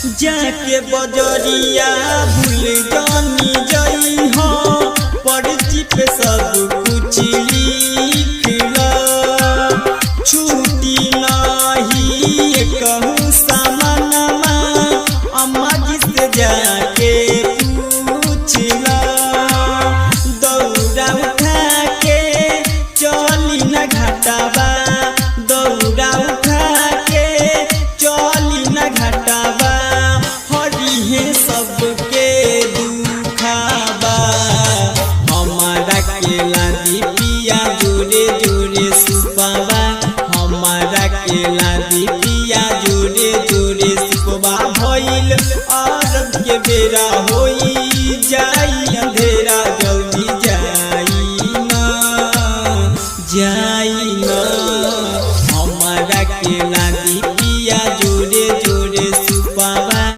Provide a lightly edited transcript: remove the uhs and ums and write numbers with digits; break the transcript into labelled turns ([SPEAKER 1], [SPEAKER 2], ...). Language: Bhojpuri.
[SPEAKER 1] जाके बजरिया भूल जानी जई हो पर्ची पे सब कुछ लिख लो छुट्टी नहीं कहूँ सामानमा अम्मा जी से जाके पूछ लो दौड़ा उठा के चली न घटावा दौड़ा उठा के चली न घटावा सबके दुखाबा हमारा केला दीपिया जोरे जोरे सुपावा हमारा केला दीपिया जोरे जोरे सुपवा भइल अरब के बेरा होई जाई अंधेरा जल्दी जाई न हमारा केला दीपिया जोरे जोरे सुपावा